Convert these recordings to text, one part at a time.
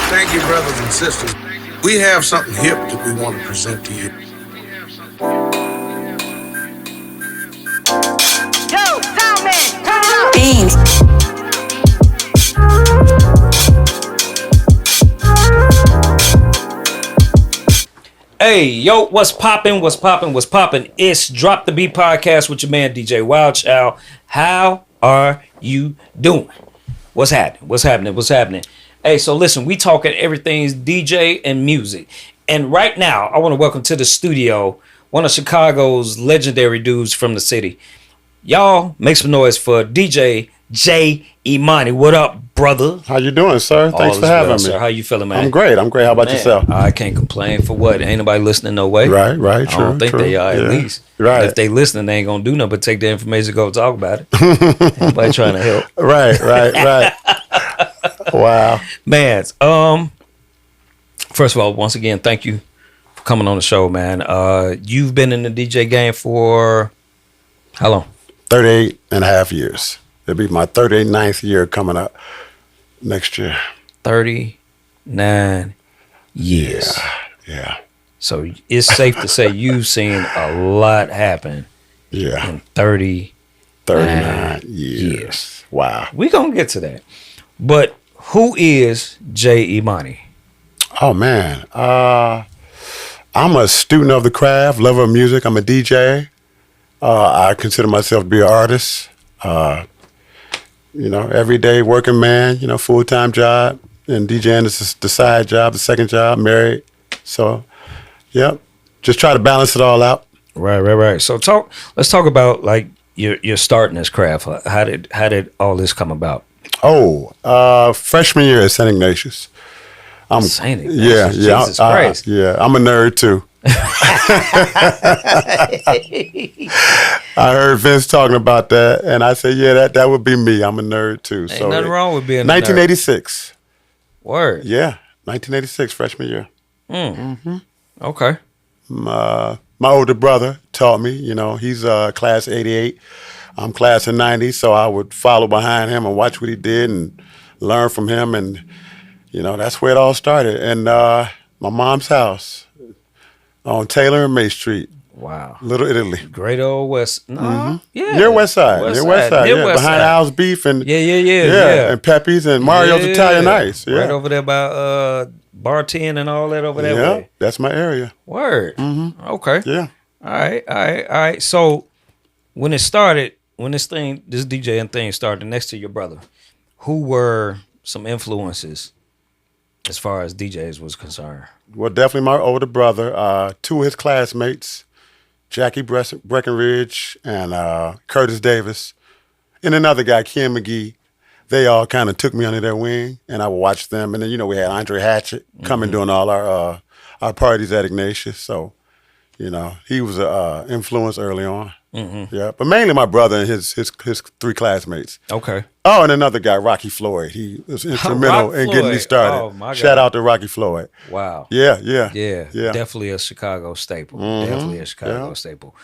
Thank you, brothers and sisters. We have something hip that we want to present to you. Yo, sound man, turn it up. Beans. Hey, yo, what's poppin'? What's poppin'? What's poppin'? It's Drop the Beat podcast with your man DJ Wild Child. How are you doing? What's happening? What's happening? What's happening? Hey, so listen, we talking everything's DJ and music. And right now, I want to welcome to the studio one of Chicago's legendary dudes from the city. Y'all make some noise for DJ Jay Imani. What up, brother? How you doing, sir? Thanks for having me. Sir. How you feeling, man? I'm great. How about yourself? I can't complain for what? Ain't nobody listening no way. Right, true. I don't think they are, at least. Right. And if they listening, they ain't gonna do nothing but take the information and go talk about it. Anybody trying to help. Right. Wow. Man, first of all, once again, thank you for coming on the show, man. You've been in the DJ game for how long? 38 and a half years. It'll be my 39th year coming up next year. 39 years. Yeah. So it's safe to say you've seen a lot happen in 39 years. Wow. We're going to get to that. But who is Jay Imani? Oh, man. I'm a student of the craft, lover of music. I'm a DJ. I consider myself to be an artist. Everyday working man, full-time job. And DJing is the side job, the second job, married. So, yep. Just try to balance it all out. Right. So let's talk about like your start in this craft. How did all this come about? Freshman year at St. Ignatius. St. Ignatius. Yeah. Jesus Christ. I'm a nerd too. I heard Vince talking about that, and I said, yeah, that would be me. I'm a nerd too. Ain't nothing wrong with being 1986. A nerd. Word. Yeah, 1986, freshman year. Mm-hmm. Okay. My older brother taught me, he's class 88. I'm class of 90, so I would follow behind him and watch what he did and learn from him. And, that's where it all started. And my mom's house on Taylor and May Street. Wow. Little Italy. Great old West. No, yeah. Near West Side. Near West Side. Behind Al's Beef and and Pepe's and Mario's Italian Ice. Yeah. Right over there by Bar 10 and all that over there. Yeah, that's my area. Word. Mm-hmm. Okay. Yeah. All right. So when it started, when this DJing thing started next to your brother, who were some influences as far as DJs was concerned? Well, definitely my older brother, two of his classmates, Jackie Breckenridge and Curtis Davis, and another guy, Ken McGee. They all kind of took me under their wing, and I would watch them. And then, we had Andre Hatchett coming doing all our parties at Ignatius. So, he was an influence early on. Mm-hmm. Yeah, but mainly my brother and his three classmates. Okay. Oh, and another guy, Rocky Floyd. He was instrumental in getting me started. Oh, my God. Shout out to Rocky Floyd. Wow. Yeah. Definitely a Chicago staple. Staple.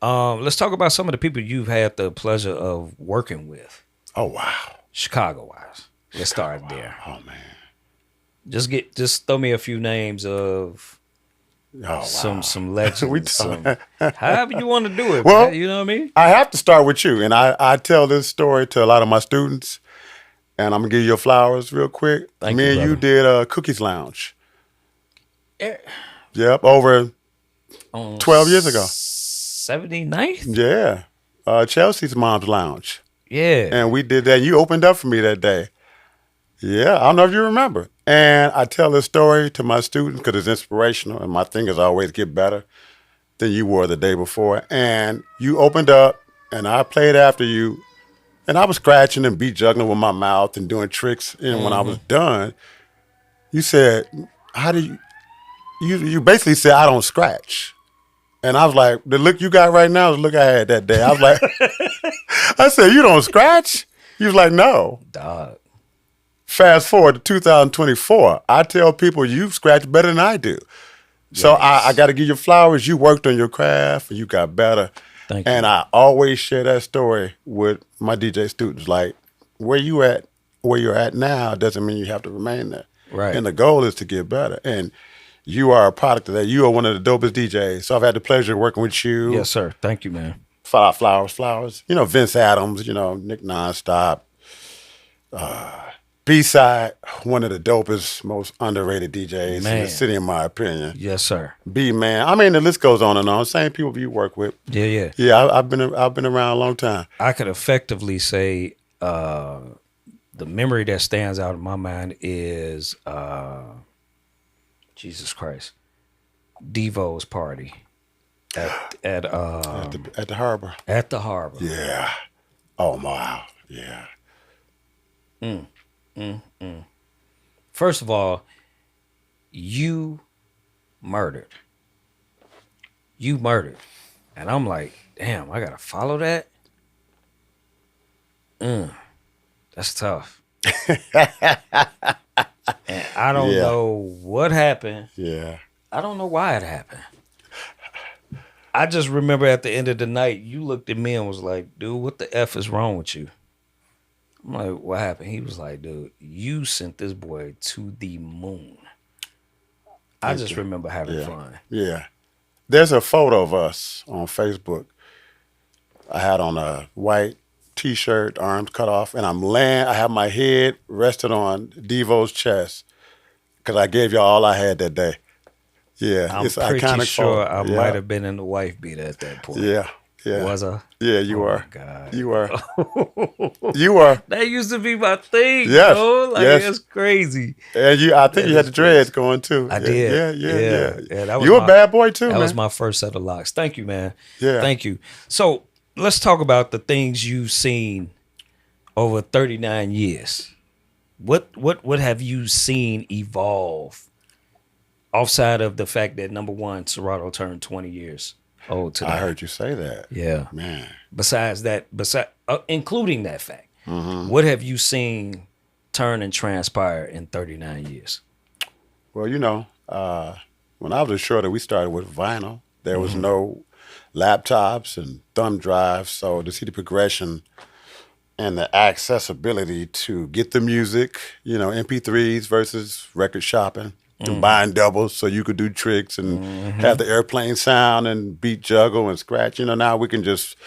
Let's talk about some of the people you've had the pleasure of working with. Oh, wow. Chicago-wise. Let's start there. Oh, man. Just throw me a few names of some legends. However you want to do it. Well, man, you know what I mean? I have to start with you, and I tell this story to a lot of my students, and I'm gonna give you your flowers real quick. Thank Me you, and brother. you did Cookies Lounge. Yeah. Yep, over 12 years ago. 79th? Yeah, Chelsea's Mom's Lounge. Yeah. And we did that. You opened up for me that day. Yeah, I don't know if you remember. And I tell this story to my students because it's inspirational, and my thing is always get better than you were the day before. And you opened up, and I played after you, and I was scratching and beat juggling with my mouth and doing tricks. And when I was done, you said, "How do you?" You basically said, "I don't scratch." And I was like, "The look you got right now is the look I had that day." I was like, I said, "You don't scratch?" He was like, "No." Dog. Fast forward to 2024, I tell people you scratch better than I do. So I got to give you flowers. You worked on your craft and you got better. Thank you. And I always share that story with my DJ students. Like, where you're at now doesn't mean you have to remain there. Right. And the goal is to get better. And you are a product of that. You are one of the dopest DJs. So I've had the pleasure of working with you. Yes, sir. Thank you, man. Flowers. You know, Vince Adams, you know, Nick Nonstop. B-Side, one of the dopest, most underrated DJs in the city, in my opinion. Yes, sir. B-Man. I mean, the list goes on and on. Same people you work with. Yeah. Yeah, I've been around a long time. I could effectively say the memory that stands out in my mind is Jesus Christ, Devo's party at the harbor. At the harbor. Yeah. Oh wow. Yeah. First of all, you murdered. And I'm like, damn, I gotta follow that? That's tough. And I don't know what happened. Yeah. I don't know why it happened. I just remember at the end of the night, you looked at me and was like, dude, what the F is wrong with you? I'm like, what happened? He was like, dude, you sent this boy to the moon. I just remember having fun. Yeah. There's a photo of us on Facebook. I had on a white T-shirt, arms cut off, and I have my head rested on Devo's chest because I gave y'all all I had that day. Yeah, I'm it's pretty iconic sure photo. I might have been in the wife beater at that point. Yeah. Was I? Yeah, you were. My God. You were. You were. That used to be my thing. Yes. Yo. Like, Yes. it's crazy. And I think you had the dreads going too. I did. Yeah. That was You a bad boy too, That man. was my first set of locks. Thank you, man. Yeah. Thank you. So let's talk about the things you've seen over 39 years. What have you seen evolve outside of the fact that, number one, Serato turned 20 years old today? I heard you say that. Yeah. Man. Besides that, including that fact, Mm-hmm. what have you seen turn and transpire in 39 years? Well, when I was a shorter, we started with vinyl. There was no laptops and thumb drives, so to see the progression and the accessibility to get the music, MP3s versus record shopping, and buying doubles so you could do tricks and have the airplane sound and beat juggle and scratch. Now we can just,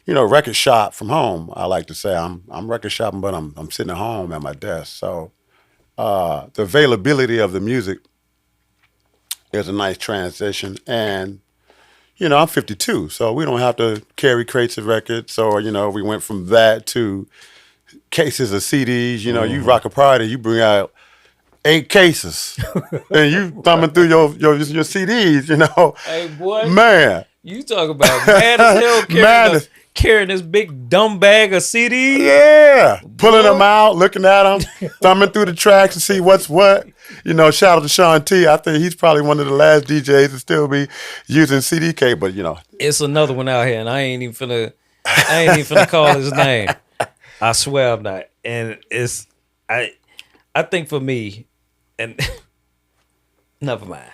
record shop from home. I like to say I'm record shopping, but I'm sitting at home at my desk. So the availability of the music is a nice transition. And, I'm 52, so we don't have to carry crates of records. So, we went from that to cases of CDs. You rock a party, you bring out 8 cases, and you thumbing through your CDs. Hey, boy. Man. You talk about mad as hell carrying this big dumb bag of CDs. Yeah. Pulling them out, looking at them, thumbing through the tracks to see what's what. Shout out to Sean T. I think he's probably one of the last DJs to still be using CDK, but It's another one out here, and I ain't even finna call his name. I swear I'm not. And I think for me, and never mind.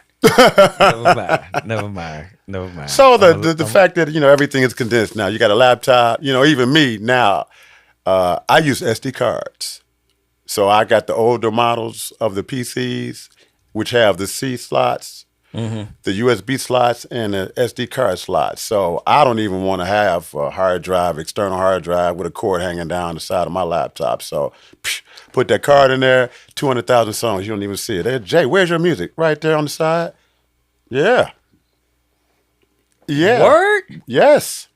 Never mind. So the fact that everything is condensed now. You got a laptop. Even me now. I use SD cards, so I got the older models of the PCs, which have the C slots, the USB slots, and the SD card slots. So I don't even want to have a hard drive, external hard drive with a cord hanging down the side of my laptop. So put that card in there, 200,000 songs. You don't even see it. Hey, Jay, where's your music? Right there on the side. Yeah. Word? Yes.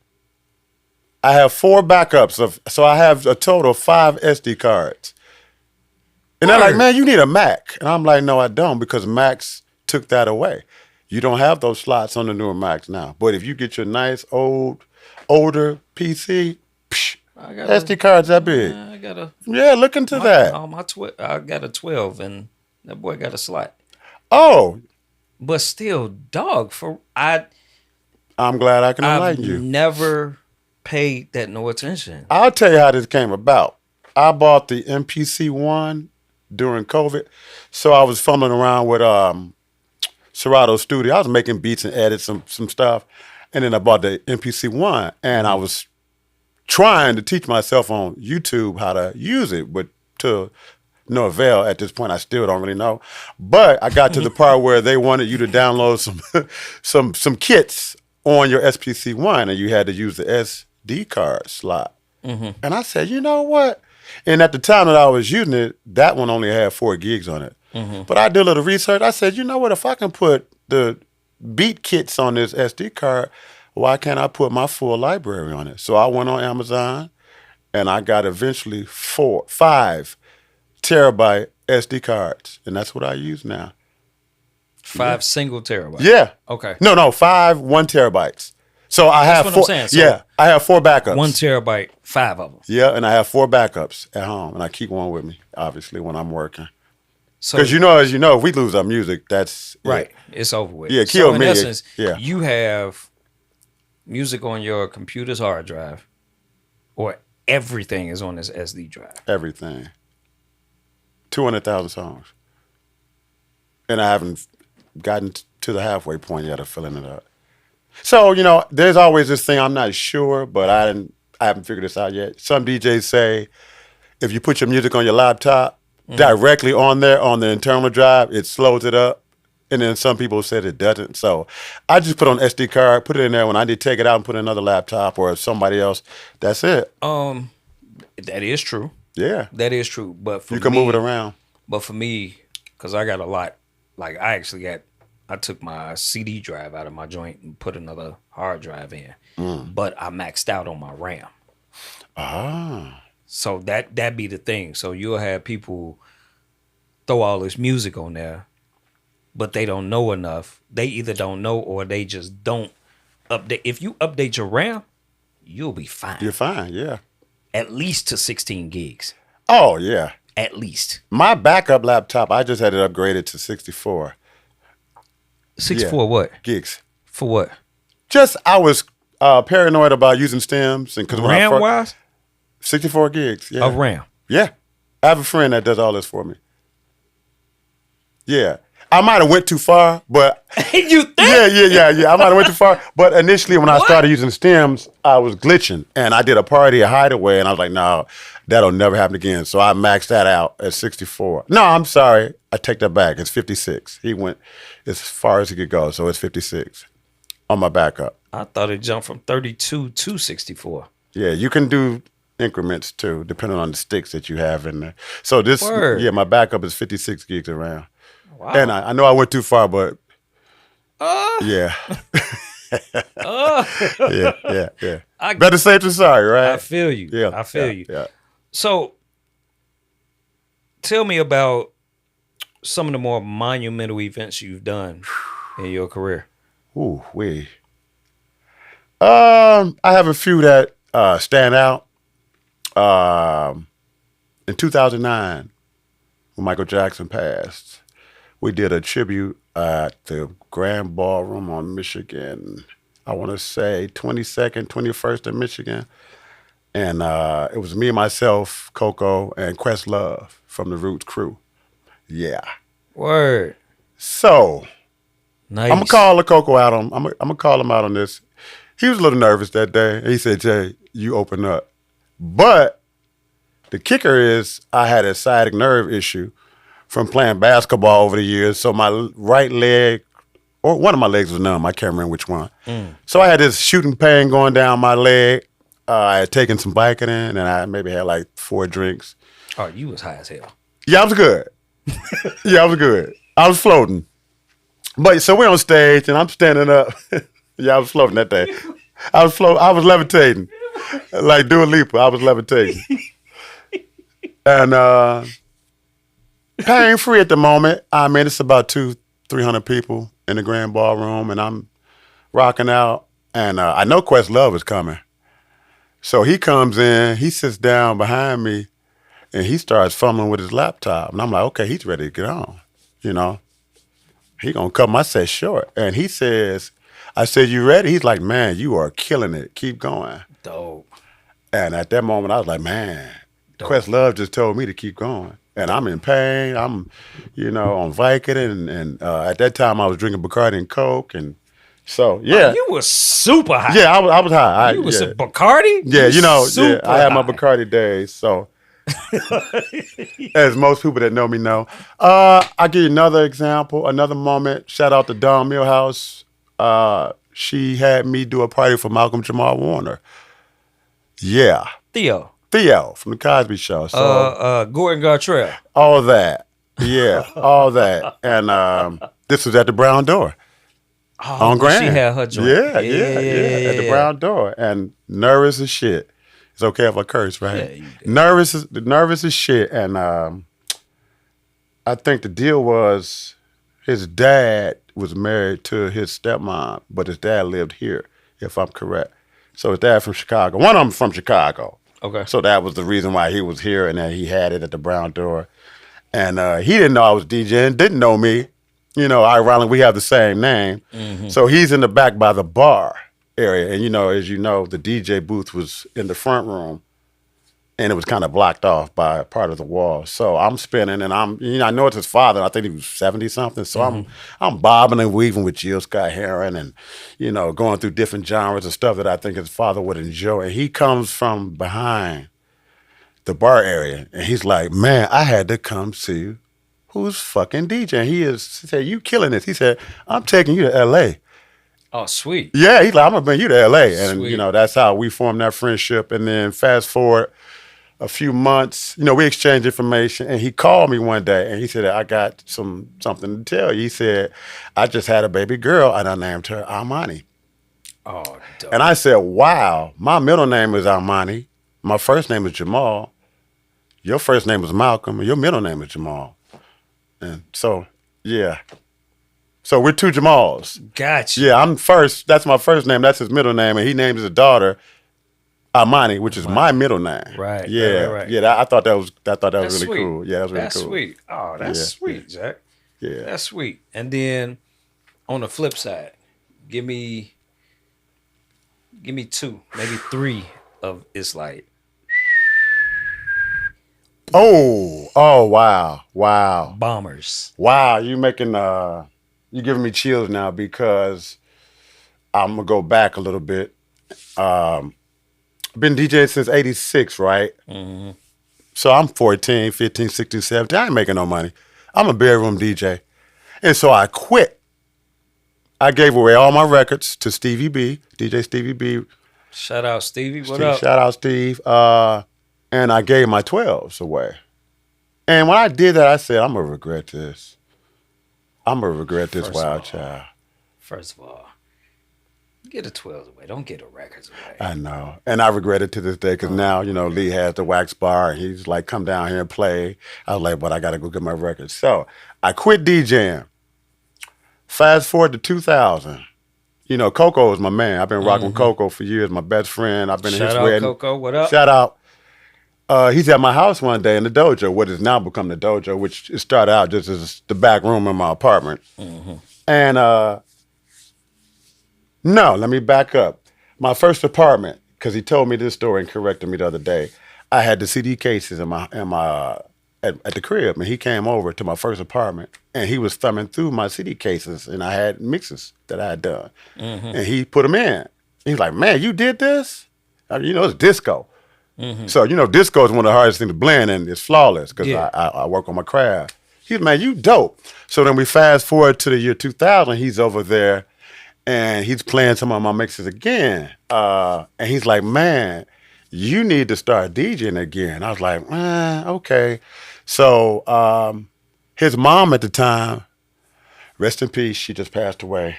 I have 4 backups so I have a total of 5 SD cards. And they're like, man, you need a Mac. And I'm like, no, I don't, because Macs took that away. You don't have those slots on the newer Macs now. But if you get your nice older PC, SD cards that big. Look into that. I got a 12, and that boy got a slot. Oh. But still, dog, I'm glad I can enlighten you. I've never paid that no attention. I'll tell you how this came about. I bought the MPC-1 during COVID. So I was fumbling around with Serato Studio. I was making beats and edit some stuff. And then I bought the MPC-1, and I was trying to teach myself on YouTube how to use it, but to no avail at this point. I still don't really know. But I got to the part where they wanted you to download some kits on your SPC1, and you had to use the SD card slot. And I said, you know what? And at the time that I was using it, that one only had 4 gigs on it. But I did a little research. I said, you know what? If I can put the beat kits on this SD card, why can't I put my full library on it? So I went on Amazon, and I got eventually 5 terabyte SD cards, and that's what I use now. 5 single terabytes. Yeah. Okay. No, 5 1 terabytes. So I have what 4. I'm saying. So yeah, I have 4 backups. 1 terabyte, 5 of them. Yeah, and I have 4 backups at home, and I keep one with me, obviously, when I'm working. So Because as you know, if we lose our music, that's right. it. It's over with. Yeah, so kill in me. essence, Yeah. you have music on your computer's hard drive, or everything is on this SD drive. Everything. 200,000 songs. And I haven't gotten to the halfway point yet of filling it up. So, there's always this thing, I'm not sure, but I haven't figured this out yet. Some DJs say if you put your music on your laptop directly on there on the internal drive, it slows it up. And then some people said it doesn't. So I just put on SD card, put it in there. When I need to take it out and put it in another laptop or somebody else, that's it. That is true. Yeah. That is true. But for you can move it around. But for me, because I got a lot, like I took my CD drive out of my joint and put another hard drive in. But I maxed out on my RAM. Ah. So that be the thing. So you'll have people throw all this music on there, but they don't know enough. They either don't know or they just don't update. If you update your RAM, you'll be fine. You're fine, yeah. At least to 16 gigs. Oh, yeah. At least. My backup laptop, I just had it upgraded to 64. 64 what? Gigs. For what? Just, I was paranoid about using stems. And RAM-wise? 64 gigs, yeah. Of RAM? Yeah. I have a friend that does all this for me. Yeah. I might have went too far, but... You think? Yeah. I might have went too far. But initially, when I started using stems, I was glitching. And I did a party, a hideaway, and I was like, no, that'll never happen again. So I maxed that out at 64. No, I'm sorry. I take that back. It's 56. He went as far as he could go, so it's 56 on my backup. I thought it jumped from 32 to 64. Yeah, you can do increments too, depending on the sticks that you have in there. So this, Word. my backup is 56 gigs around. Wow. And I know I went too far, but yeah. Yeah. Better safe than sorry, right? I feel you. Yeah, I feel you. Yeah. So tell me about some of the more monumental events you've done in your career. Ooh, wee. I have a few that stand out. In 2009, when Michael Jackson passed, we did a tribute at the Grand Ballroom on Michigan. I want to say 22nd, 21st in Michigan. And it was me, myself, Coco, and Questlove from the Roots crew. Yeah. Word. So, Nice. I'm gonna call the Coco out on. I'm gonna call him out on this. He was a little nervous that day. He said, "Jay, you open up." But the kicker is, I had a sciatic nerve issue from playing basketball over the years. So my right leg, or one of my legs was numb. I can't remember which one. So I had this shooting pain going down my leg. I had taken some Vicodin, and I maybe had like 4 drinks. Oh, you was high as hell. Yeah, I was good. I was floating. But so we're on stage and I'm standing up. Yeah, I was floating that day. I was levitating. Like Dua Lipa, I was levitating. And pain free at the moment. I mean, it's about 200-300 people in the Grand Ballroom and I'm rocking out. And I know Questlove is coming. So he comes in, he sits down behind me and he starts fumbling with his laptop. And I'm like, okay, he's ready to get on, you know. He gonna cut my set short. And he says, I said, you ready? He's like, man, you are killing it. Keep going. Dope. And at that moment, I was like, man, Questlove just told me to keep going. And I'm in pain. I'm, on Vicodin. And at that time, I was drinking Bacardi and Coke. And so, yeah. Oh, you was super high. Yeah, I was high. You was a Bacardi? Yeah, Super I had my high. Bacardi days. So As most people that know me know. I'll give you another example, another moment. Shout out to Dawn Millhouse. She had me do a party for Malcolm Jamal Warner. Yeah. Theo. Theo from the Cosby Show. So Gordon Gartrell. all that. Yeah, all that. And this was at the Brown Door. On Grand. She had her joint. Yeah. At the Brown Door. And nervous as shit. It's okay if I curse, right? Yeah, you did. Nervous as shit. And I think the deal was his dad was married to his stepmom, but his dad lived here, if I'm correct. So his dad from Chicago. One of them from Chicago. Okay. So that was the reason why he was here, and that he had it at the Brown Door. And he didn't know I was DJing, didn't know me. You know, ironically, we have the same name. Mm-hmm. So he's in the back by the bar area. And, you know, as you know, the DJ booth was in the front room, and it was kind of blocked off by part of the wall. So I'm spinning, and I know it's his father. I think he was 70-something. So I'm bobbing and weaving with Jill Scott Heron and, you know, going through different genres of stuff that I think his father would enjoy. And he comes from behind the bar area, and he's like, man, I had to come see who's fucking DJing. He said, you killing this. He said, I'm taking you to L.A. Oh, sweet. Yeah, he's like, I'm going to bring you to L.A. And, Sweet. you know, that's how we formed that friendship. And then fast forward a few months, you know, we exchanged information, and he called me one day, and he said, I got something to tell you. He said, I just had a baby girl, and I named her Imani. Oh, dope. And I said, wow, my middle name is Imani. My first name is Jamal. Your first name is Malcolm, and your middle name is Jamal. And so, yeah. So we're two Jamals. Gotcha. Yeah, I'm first. That's my first name. That's his middle name, and he named his daughter Imani, which is my middle name. Right. Yeah. Right. Yeah. I thought that was really sweet. cool. Yeah, that was really That's cool. sweet. Oh, that's sweet, Jack. Yeah. That's sweet. And then on the flip side, give me two, maybe three of it's like. Oh, wow. Bombers. Wow, you giving me chills now, because I'm gonna go back a little bit. Been DJing since 86, right? Mm-hmm. So I'm 14, 15, 16, 17. I ain't making no money. I'm a bedroom DJ. And so I quit. I gave away all my records to Stevie B, DJ Stevie B. Shout out Stevie. What up? Shout out Steve. And I gave my 12s away. And when I did that, I said, I'm going to regret this. I'm going to regret this, wild child. First of all, get the 12s away. Don't get the records away. I know. And I regret it to this day, because now, you know, Lee has the wax bar, and he's like, come down here and play. I was like, but I got to go get my records. So I quit DJing. Fast forward to 2000. You know, Coco was my man. I've been rocking with Coco for years, my best friend. I've been in his wedding. Shout out Coco. What up? Shout out. He's at my house one day in the dojo, what has now become the dojo, which it started out just as the back room in my apartment. Mm-hmm. And no, let me back up. My first apartment, because he told me this story and corrected me the other day. I had the CD cases at the crib, and he came over to my first apartment, and he was thumbing through my CD cases, and I had mixes that I had done, and he put them in. He's like, "Man, you did this? I mean, you know, it's disco." Mm-hmm. So, you know, disco is one of the hardest things to blend, and it's flawless, because I work on my craft. He's, man, you dope. So then we fast forward to the year 2000. He's over there, and he's playing some of my mixes again. And he's like, man, you need to start DJing again. I was like, okay. So his mom at the time, rest in peace, she just passed away,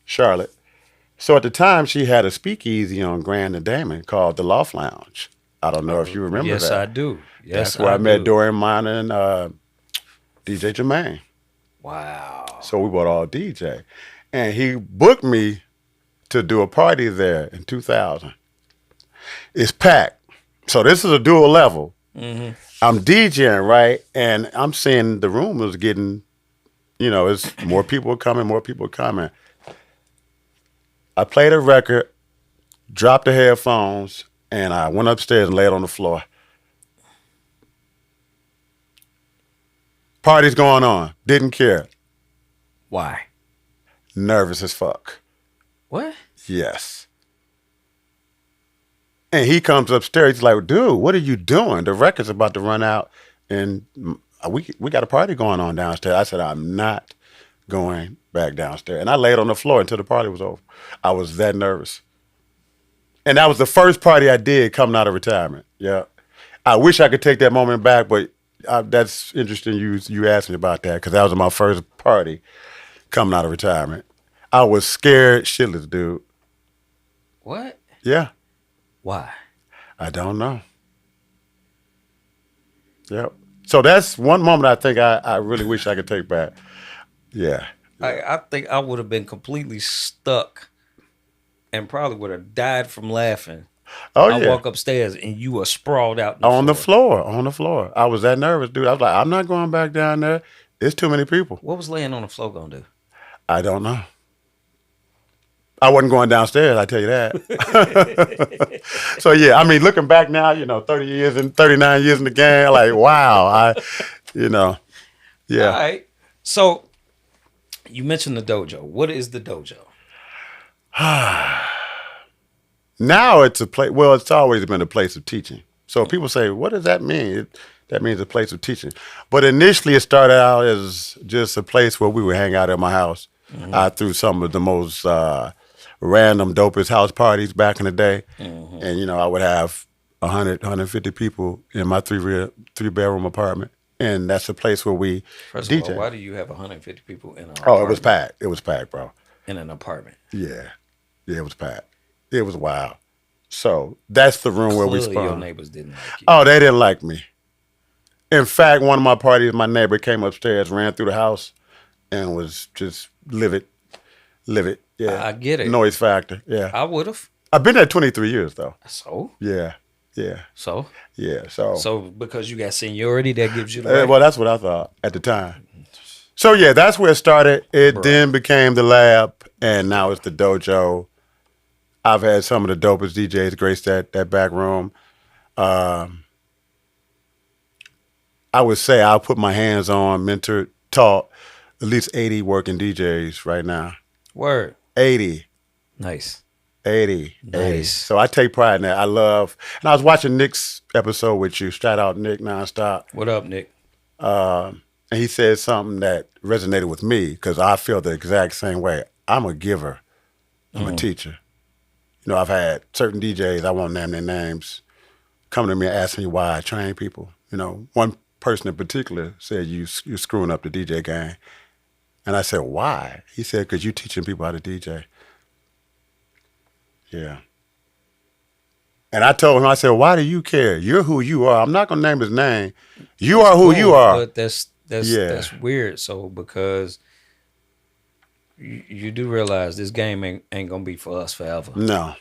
Charlotte. So at the time, she had a speakeasy on Grand and Damon called the Loft Lounge. I don't know if you remember that. Yes, I do. Yes, that's where I met Dorian Minor and DJ Jermaine. Wow. So we bought all DJ. And he booked me to do a party there in 2000. It's packed. So this is a dual level. Mm-hmm. I'm DJing, right? And I'm seeing the room is getting, you know, it's more people coming. I played a record, dropped the headphones, and I went upstairs and laid on the floor. Party's going on. Didn't care. Why? Nervous as fuck. What? Yes. And he comes upstairs. He's like, dude, what are you doing? The record's about to run out, and we got a party going on downstairs. I said, I'm not going back downstairs. And I laid on the floor until the party was over. I was that nervous. And that was the first party I did coming out of retirement. Yeah. I wish I could take that moment back, but that's interesting you asked me about that, because that was my first party coming out of retirement. I was scared shitless, dude. What? Yeah. Why? I don't know. Yep. So that's one moment I think I really wish I could take back. Yeah. I think I would have been completely stuck and probably would have died from laughing. Oh, I yeah. walk upstairs and you were sprawled out On the floor. I was that nervous, dude. I was like, I'm not going back down there. It's too many people. What was laying on the floor gonna do? I don't know. I wasn't going downstairs, I tell you that. So yeah, I mean, looking back now, 30 years and 39 years in the game, like, wow, yeah. All right. So you mentioned the dojo. What is the dojo? Now it's a place. Well, it's always been a place of teaching. So people say, what does that mean? That means a place of teaching. But initially, it started out as just a place where we would hang out at my house. I threw some of the most random, dopest house parties back in the day. And, I would have 100, 150 people in my three-bedroom apartment. And that's a place where we First DJ. of all, why do you have 150 people in an Oh, apartment? it was packed. It was packed, bro. In an apartment. Yeah. Yeah, it was packed. It was wild. So that's the room where we Clearly spun. your neighbors didn't like you. Oh, they didn't like me. In fact, one of my parties, my neighbor came upstairs, ran through the house, and was just livid. Yeah, I get it. Noise factor. Yeah, I would have. I've been there 23 years though. So? Yeah. So because you got seniority, that gives you the right. Well, that's what I thought at the time. So yeah, that's where it started. It then became the lab, and now it's the dojo. I've had some of the dopest DJs grace that back room. I would say I'll put my hands on, mentored, taught at least 80 working DJs right now. Word. 80. Nice. 80. Nice. 80. So I take pride in that. I love, and I was watching Nick's episode with you. Shout out Nick nonstop. What up, Nick? And he said something that resonated with me because I feel the exact same way. I'm a giver. I'm a teacher. I've had certain DJs, I won't name their names, come to me and ask me why I train people. One person in particular said, you're screwing up the DJ game. And I said, why? He said, because you're teaching people how to DJ. Yeah. And I told him, I said, why do you care? You're who you are. I'm not going to name his name. You are who you are. But that's weird. So because you do realize this game ain't going to be for us forever. No.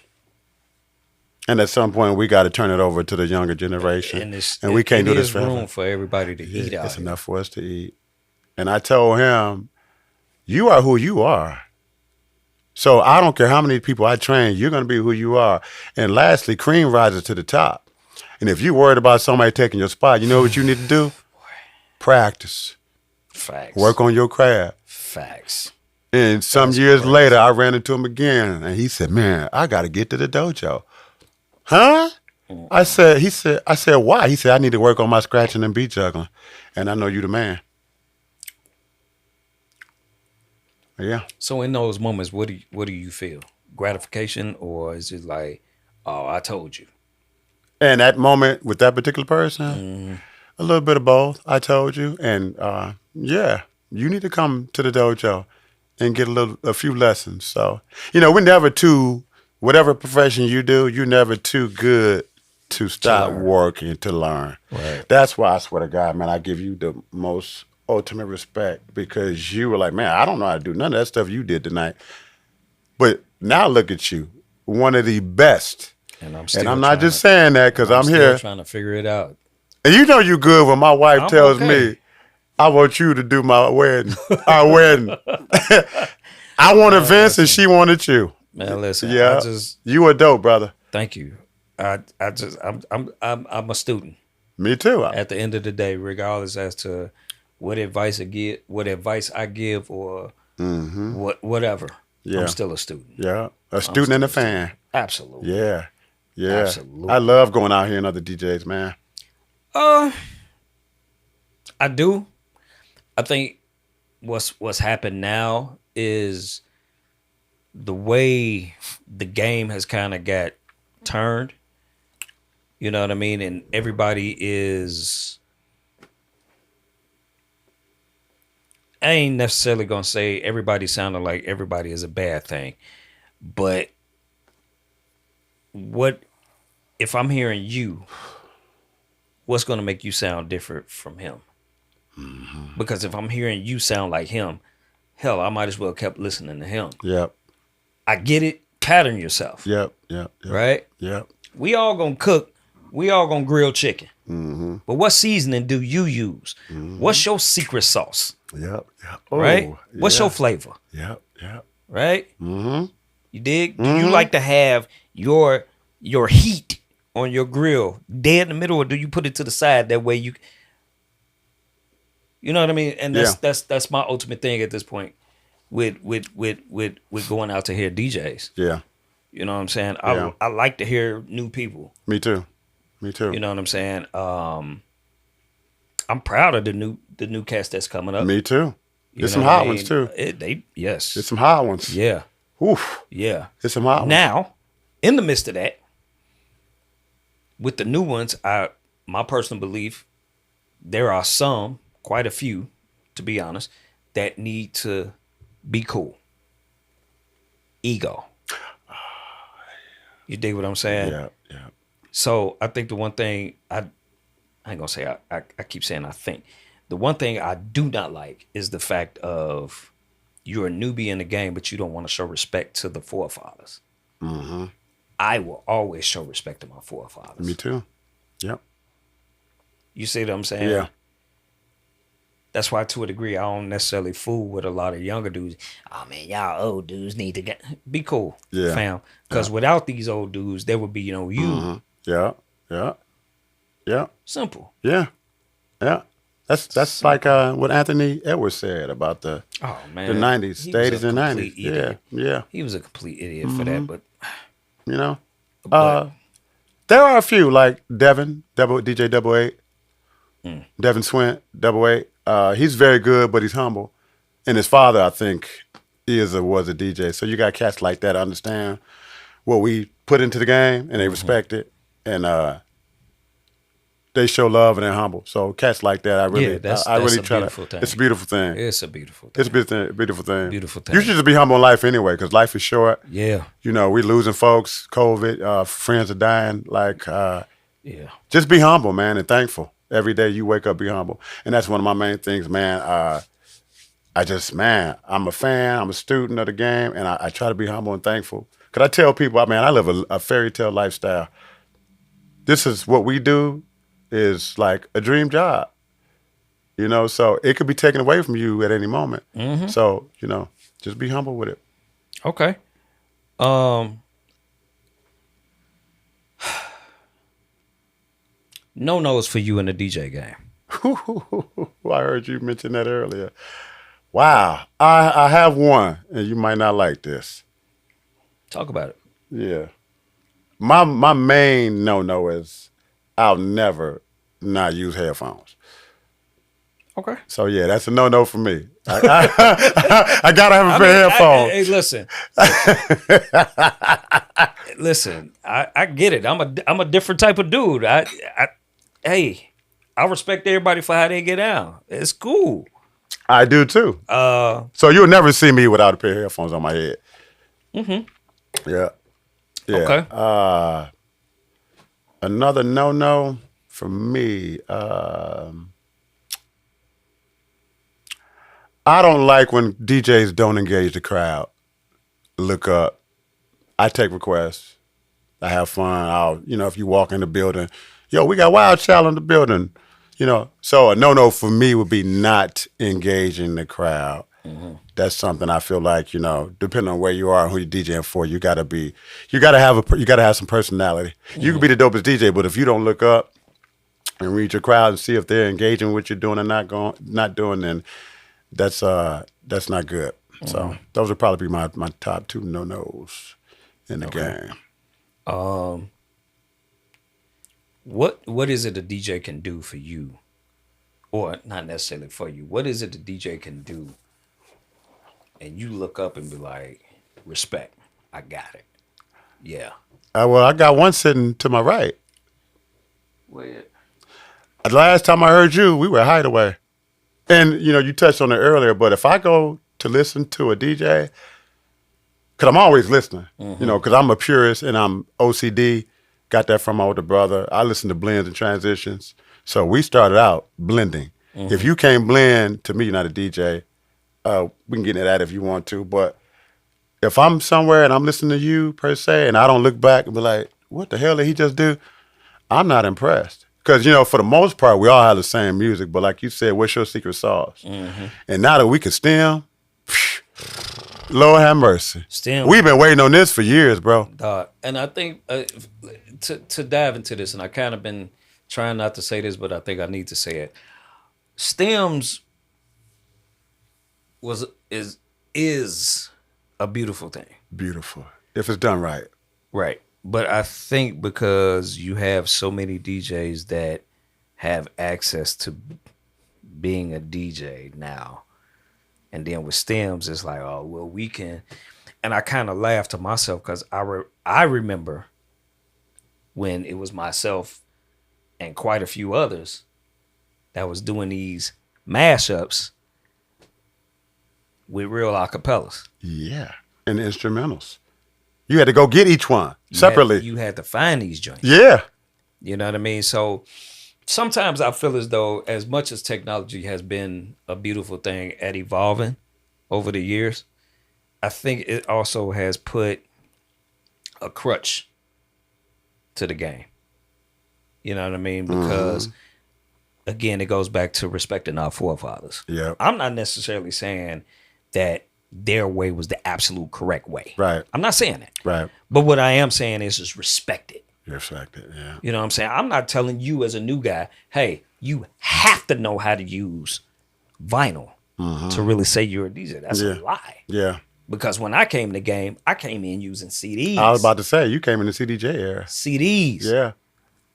And at some point, we got to turn it over to the younger generation. And we can't do this forever. There's room for everybody to eat out. It's enough for us to eat. And I told him, you are who you are. So I don't care how many people I train, you're going to be who you are. And lastly, cream rises to the top. And if you're worried about somebody taking your spot, you know what you need to do? Practice. Facts. Work on your craft. Facts. And some years later, I ran into him again. And he said, man, I got to get to the dojo. Huh? I said, why? He said, I need to work on my scratching and beat juggling. And I know you the man. Yeah. So in those moments, what do you feel? Gratification, or is it like, oh, I told you? And that moment with that particular person, a little bit of both. I told you, and yeah, you need to come to the dojo and get a few lessons. So we're never too. Whatever profession you do, you're never too good to stop working to learn. Right. That's why I swear to God, man, I give you the most ultimate respect because you were like, man, I don't know how to do none of that stuff you did tonight. But now look at you, one of the best. And I'm not just saying that because I'm here trying to figure it out. And you're good when my wife tells me, I want you to do my wedding, our wedding. I want events and she wanted you. Man, listen. Yeah, you a dope, brother. Thank you. I'm a student. Me too. At the end of the day, regardless as to what advice I give, or whatever. Yeah. I'm still a student. Yeah, a student and a fan. Absolutely. Yeah, Yeah. Absolutely. I love going out here and other DJs, man. I do. I think what's happened now is the way the game has kind of got turned. You know what I mean? And everybody is. I ain't necessarily gonna say everybody sounding like everybody is a bad thing, but what if I'm hearing you? What's gonna make you sound different from him? Mm-hmm. Because if I'm hearing you sound like him, hell, I might as well kept listening to him. Yep. I get it. Pattern yourself. Yep. Right? Yep. We all gonna cook. We all gonna grill chicken. Mm-hmm. But what seasoning do you use? Mm-hmm. What's your secret sauce? Yep. Oh, Right? What's your flavor? Yep. Right? Mm-hmm. You dig? Do you like to have your heat on your grill dead in the middle, or do you put it to the side? That way you know what I mean? And that's my ultimate thing at this point with going out to hear DJs. Yeah. You know what I'm saying? Yeah. I like to hear new people. Me too. You know what I'm saying? I'm proud of the new cast that's coming up. Me too. You There's know some what I hot mean? ones too. Yes. There's some hot ones. Yeah. Oof. Yeah. There's some hot ones. Now, in the midst of that, with the new ones, my personal belief, there are some, quite a few, to be honest, that need to be cool. Ego. You dig what I'm saying? Yeah. So I think the one thing I ain't gonna say I keep saying I think. The one thing I do not like is the fact of you're a newbie in the game, but you don't want to show respect to the forefathers. Mm-hmm. I will always show respect to my forefathers. Me too. Yep. You see what I'm saying? Yeah. That's why, to a degree, I don't necessarily fool with a lot of younger dudes. Oh man, y'all old dudes need to be cool, fam. Because without these old dudes, there would be no you. Mm-hmm. Yeah. Simple. Yeah. That's like what Anthony Edwards said about the the 90s, the 80s and 90s. Idiot. Yeah. He was a complete idiot for that, but You know, there are a few like Devin, DJ Double 8, Devin Swint, Double 8. He's very good, but he's humble. And his father, I think, was a DJ. So you got cats like that understand what we put into the game, and they respect it, and they show love and they're humble. So cats like that, I really try to. Thing. It's a beautiful thing. It's a beautiful thing. It's a beautiful thing. Beautiful thing. You should just be humble in life anyway, because life is short. Yeah. You know, we losing folks, COVID, friends are dying. Just be humble, man, and thankful. Every day you wake up, be humble. And that's one of my main things, man. I'm a fan, I'm a student of the game, and I try to be humble and thankful. Because I tell people, man, I live a fairy tale lifestyle. This is what we do is like a dream job. You know, so it could be taken away from you at any moment. Mm-hmm. So, you know, just be humble with it. Okay. No-nos for you in the DJ game. I heard you mention that earlier. Wow. I have one, and you might not like this. Talk about it. Yeah. My main no is I'll never not use headphones. Okay. So yeah, that's a no for me. I gotta have a pair of headphones. Hey, listen. Listen, I get it. I'm a different type of dude. Hey, I respect everybody for how they get down. It's cool. I do too. So you'll never see me without a pair of headphones on my head. Mm-hmm. Yeah. Okay. Another no for me. I don't like when DJs don't engage the crowd. Look up. I take requests. I have fun. If you walk in the building, we got Wild Child in the building. So a no for me would be not engaging the crowd. Mm-hmm. That's something I feel like, depending on where you are and who you're DJing for, you gotta have some personality. Mm-hmm. You can be the dopest DJ, but if you don't look up and read your crowd and see if they're engaging with what you're doing and not doing, then that's not good. Mm-hmm. So those would probably be my top two no-nos in the game. What is it a DJ can do for you, or not necessarily for you? What is it the DJ can do, and you look up and be like, respect, I got it. Yeah. Well, I got one sitting to my right. Where? The last time I heard you, we were at Hideaway. And, you touched on it earlier, but if I go to listen to a DJ, because I'm always listening, because I'm a purist and I'm OCD, got that from my older brother. I listen to blends and transitions. So we started out blending. If you can't blend, to me, you're not a DJ. We can get into that if you want to, but if I'm somewhere and I'm listening to you, per se, and I don't look back and be like, what the hell did he just do? I'm not impressed. Because, for the most part, we all have the same music. But like you said, what's your secret sauce? And now that we can stem, Lord have mercy. Stem. We've been waiting on this for years, bro. And I think to dive into this, and I kind of been trying not to say this, but I think I need to say it. Stems is a beautiful thing. Beautiful. If it's done right. Right. But I think because you have so many DJs that have access to being a DJ now, and then with stems, it's like, oh, well, we can. And I kind of laugh to myself because I remember when it was myself and quite a few others that was doing these mashups with real acapellas. Yeah. And instrumentals. You had to go get each one separately. You had to find these joints. Yeah. You know what I mean? So sometimes I feel as though as much as technology has been a beautiful thing at evolving over the years, I think it also has put a crutch to the game. You know what I mean? Because again, it goes back to respecting our forefathers. Yeah. I'm not necessarily saying that their way was the absolute correct way. Right. I'm not saying that. Right. But what I am saying is just respect it. Respect it, yeah. You know what I'm saying? I'm not telling you as a new guy, hey, you have to know how to use vinyl to really say you're a DJ. That's a lie. Yeah. Because when I came in the game, I came in using CDs. I was about to say, you came in the CDJ era. CDs. Yeah.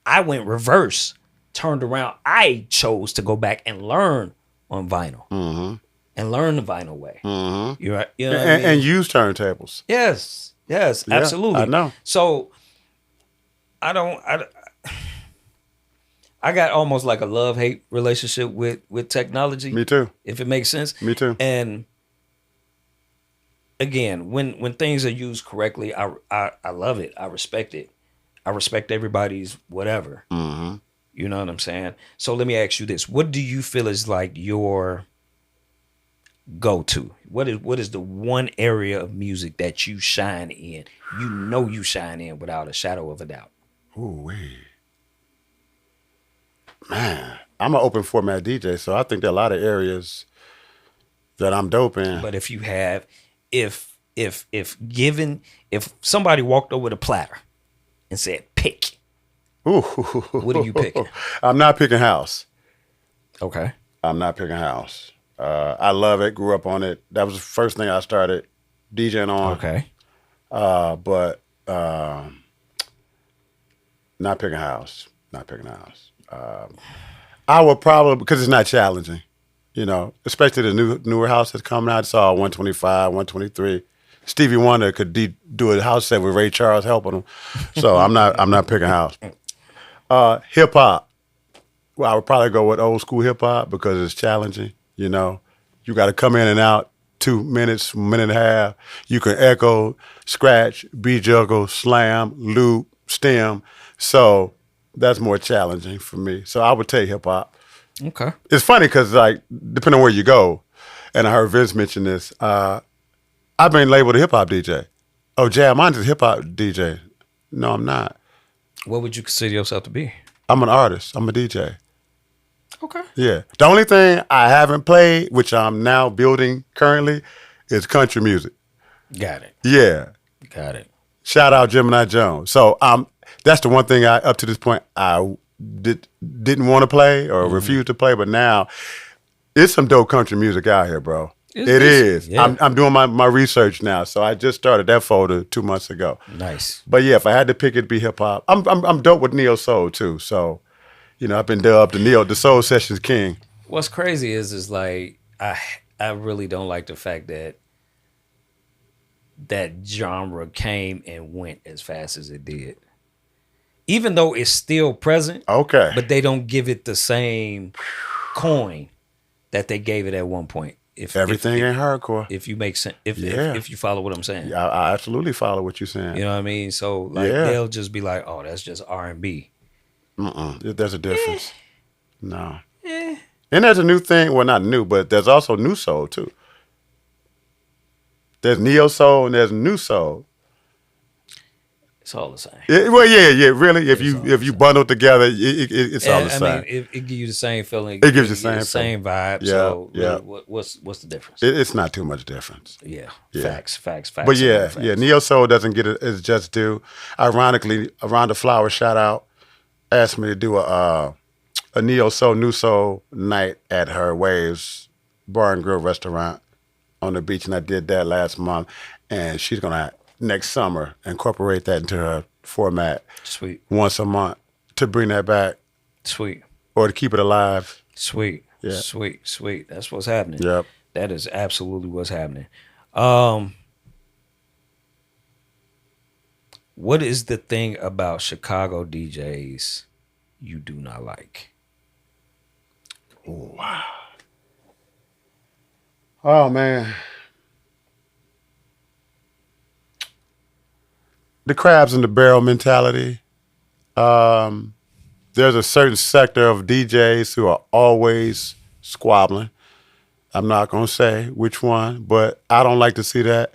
I went reverse, turned around. I chose to go back and learn on vinyl. And learn the vinyl way. You're right. You know what I mean? And use turntables. Yes, Yeah, absolutely. I know. So I got almost like a love-hate relationship with technology. Me too. If it makes sense. Me too. And again, when things are used correctly, I love it. I respect it. I respect everybody's whatever. You know what I'm saying? So let me ask you this. What do you feel is like your go-to? What is the one area of music that you shine in? You know you shine in without a shadow of a doubt. Ooh-wee. Man, I'm an open format DJ, so I think there are a lot of areas that I'm dope in. But if you have, if somebody walked over the platter and said, pick, Ooh. what are you picking? I'm not picking house. Okay. I'm not picking house. I love it. Grew up on it. That was the first thing I started DJing on. Okay. But not picking house. Not picking house. I would probably, because it's not challenging, especially the newer house that's coming out. I saw 125, 123. Stevie Wonder could do a house set with Ray Charles helping him. So I'm not picking house. Hip hop. Well, I would probably go with old school hip hop because it's challenging. You got to come in and out 2 minutes, minute and a half. You can echo, scratch, beat juggle, slam, loop, stem. So that's more challenging for me. So I would take hip hop. Okay. It's funny because, like, depending on where you go, and I heard Vince mention this, I've been labeled a hip hop DJ. Oh, Jay Imani's a hip hop DJ. No, I'm not. What would you consider yourself to be? I'm an artist. I'm a DJ. Okay. Yeah. The only thing I haven't played, which I'm now building currently, is country music. Got it. Yeah. Got it. Shout out Gemini Jones. So that's the one thing up to this point I didn't want to play or refuse to play, but now it's some dope country music out here, bro. It's It decent. is. Yeah. I'm doing my research now, so I just started that folder 2 months ago. Nice. But yeah, if I had to pick, it'd be hip hop. I'm dope with neo soul too. So, I've been dubbed the soul sessions king. What's crazy is like I really don't like the fact that that genre came and went as fast as it did. Even though it's still present, Okay. but they don't give it the same coin that they gave it at one point. If Everything ain't hardcore. if you make sense, if you follow what I'm saying, Yeah, I absolutely follow what you're saying. you know what I mean. So like they'll just be like, oh, that's just R&B. There's a difference. No. And there's a new thing. Well, not new, but there's also new soul too. There's neo soul and there's new soul. It's all the same. Yeah. Really, if you bundle together, it's all the same. I mean, it gives you the same feeling. It gives you the same vibe. Yeah, So yeah. really, what's the difference? It's not too much difference. Yeah. Yeah. Facts. But yeah, neo soul doesn't get it. It's just due. Ironically, Rhonda Flower, shout out, asked me to do a neo soul, new soul night at her Waves Bar and Grill restaurant on the beach, and I did that last month. And she's gonna next summer incorporate that into her format. Sweet. Once a month to bring that back Sweet. or to keep it alive. Sweet. Yeah. Sweet. That's what's happening. Yep. That is absolutely what's happening. What is the thing about Chicago DJs you do not like? Wow. Oh man. The crabs in the barrel mentality. There's a certain sector of DJs who are always squabbling. I'm not going to say which one, but I don't like to see that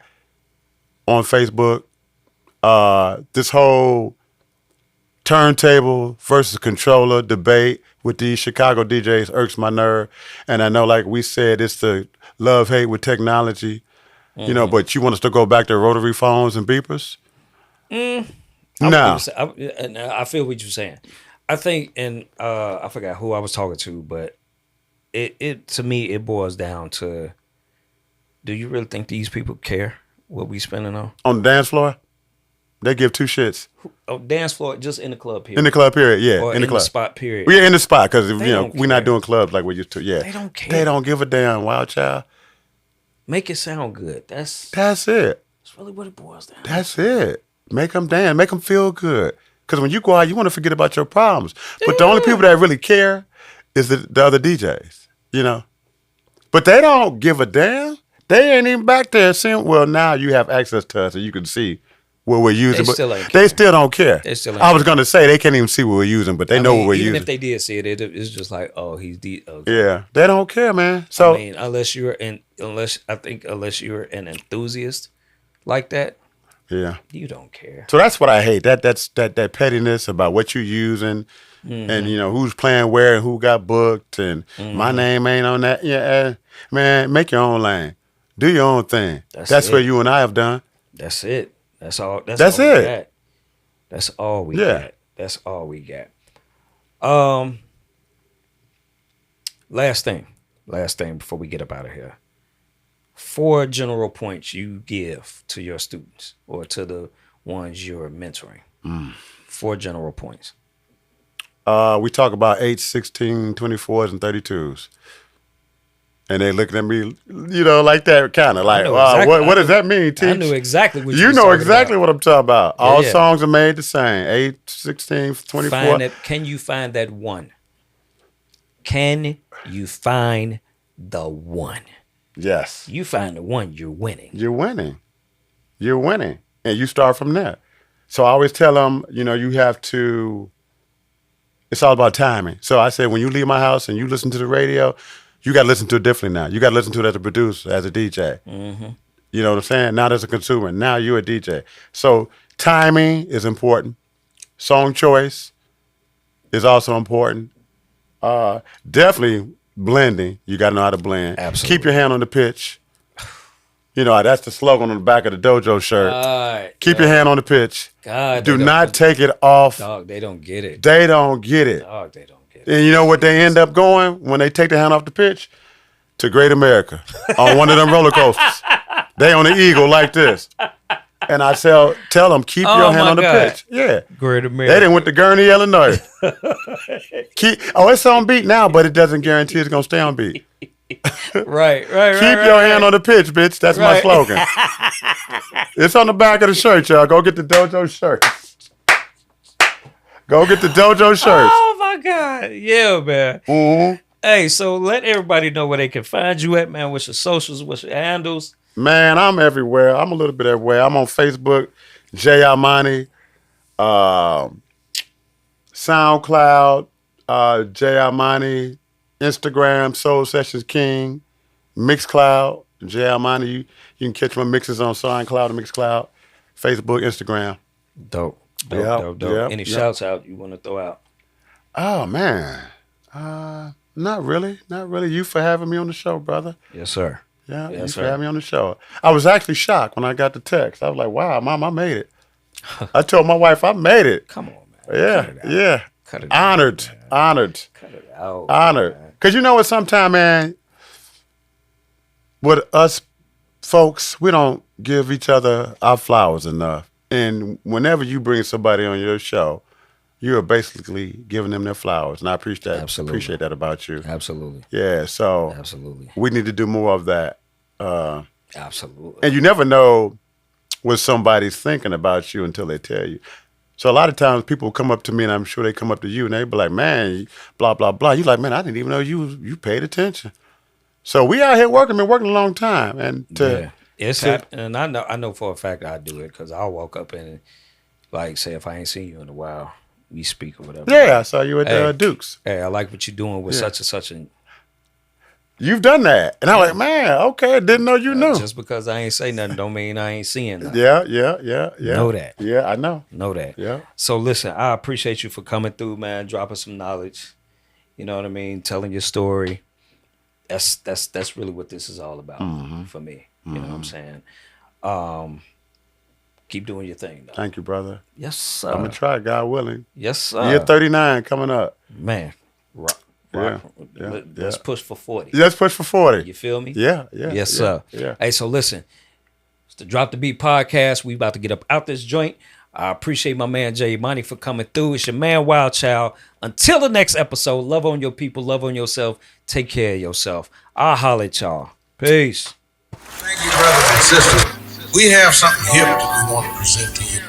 on Facebook. This whole turntable versus controller debate with these Chicago DJs irks my nerve. And I know, like we said, it's the love-hate with technology, but you want us to go back to rotary phones and beepers? No. I feel what you're saying. I think, and I forgot who I was talking to, but it to me it boils down to: do you really think these people care what we spending on? On the dance floor, they give two shits. Oh, dance floor, just in the club period. In the club period, yeah. Or in the club spot period. Yeah, in the spot, because don't we're not care. doing clubs like we used to. Yeah, They don't care. They don't give a damn, wild child. Make it sound good. That's it. really what it boils down. That's it. Make them dance. Make them feel good. Because when you go out, you want to forget about your problems. But the only people that really care is the other DJs, But they don't give a damn. They ain't even back there saying, well, now you have access to us and you can see what we're using. They But still ain't they still don't care. They still ain't I was going to say they can't even see what we're using, but they know what we're even using. if they did see it, it's just like, oh, he's okay. Yeah, they don't care, man. So I mean, unless you're an enthusiast like that, yeah, you don't care. so that's what I hate. That's that pettiness about what you're using, and who's playing where and who got booked, and my name ain't on that. Yeah, man, make your own lane, do your own thing. That's what you and I have done. That's it. That's all. That's all it. We got. That's all we got. That's all we got. Last thing before we get up out of here. 4 general points you give to your students or to the ones you're mentoring. 4 general points. We talk about 8, 16, 24s, and 32s. And they looking at me, like that, kind of like, wow, what does that mean, Teach? I knew exactly what you know exactly what I'm talking about. All songs are made the same. 8, 16, 24. Can you find that one? Can you find the one? Yes. You find the one, you're winning. You're winning. And you start from there. So I always tell them, you have to, it's all about timing. So I said, when you leave my house and you listen to the radio, you got to listen to it differently now. You got to listen to it as a producer, as a DJ. Mm-hmm. You know what I'm saying? Not as a consumer. Now you're a DJ. So timing is important. Song choice is also important. Definitely blending. You got to know how to blend. Absolutely. Keep your hand on the pitch. That's the slogan on the back of the dojo shirt. Keep your hand on the pitch. Do not take it off. Dog, they don't get it. They don't get it. Dog, they don't get it. And you know what they end up going when they take the hand off the pitch? to Great America on one of them roller coasters. They on the Eagle like this. And I tell them, keep your hand on the pitch. Yeah. Great America. They done went to Gurney, Illinois. It's on beat now, but it doesn't guarantee it's going to stay on beat. Right. Keep your hand on the pitch, bitch. That's my slogan. It's on the back of the shirt, y'all. Go get the dojo shirt. Go get the dojo shirts. Oh, my God. Yeah, man. Mm-hmm. Hey, so let everybody know where they can find you at, man. What's your socials? What's your handles? Man, I'm everywhere. I'm a little bit everywhere. I'm on Facebook, Jay Imani, SoundCloud, Jay Imani, Instagram, Soul Sessions King, Mixcloud, Jay Imani. You can catch my mixes on SoundCloud and Mixcloud, Facebook, Instagram. Dope. Yep. Any shouts out you want to throw out? Oh, man. Not really. You for having me on the show, brother. Yes, sir. Yeah, yes, you sir. for having me on the show. I was actually shocked when I got the text. I was like, wow, Mom, I made it. I told my wife I made it. Come on, man. Yeah. Cut it Honored. Cut it out. Honored. Because you know what, sometime, man, with us folks, we don't give each other our flowers enough. And whenever you bring somebody on your show, you are basically giving them their flowers. And I appreciate that about you. Absolutely. Yeah, so Absolutely. we need to do more of that. Absolutely. And you never know what somebody's thinking about you until they tell you. So a lot of times people come up to me, and I'm sure they come up to you, and they be like, man, blah, blah, blah. You like, man, I didn't even know you paid attention. So we out here working, been working a long time. And it's happening. And I know for a fact I do it because I'll walk up and, like, say if I ain't seen you in a while, we speak or whatever. Yeah, I saw you at Duke's. Hey, I like what you're doing with such and such. And you've done that. And I'm like, man, okay, didn't know you knew. Just because I ain't say nothing don't mean I ain't seeing nothing. Yeah. Know that. Yeah, I know. Know that. Yeah. So listen, I appreciate you for coming through, man, dropping some knowledge. You know what I mean? Telling your story. That's really what this is all about for me. You know what I'm saying? Keep doing your thing, though. Thank you, brother. Yes, sir. I'm going to try, God willing. Yes, sir. Year 39 coming up. Man, rock. Let's push for 40. Let's push for 40. You feel me? Yeah. Yes, sir. Yeah. Hey, so listen, it's the Drop the Beat podcast. We about to get up out this joint. I appreciate my man Jay Imani for coming through. It's your man Wild Child. Until the next episode, love on your people, love on yourself. Take care of yourself. I'll holler at y'all. Peace. Thank you, brothers and sisters. We have something hip that we want to present to you.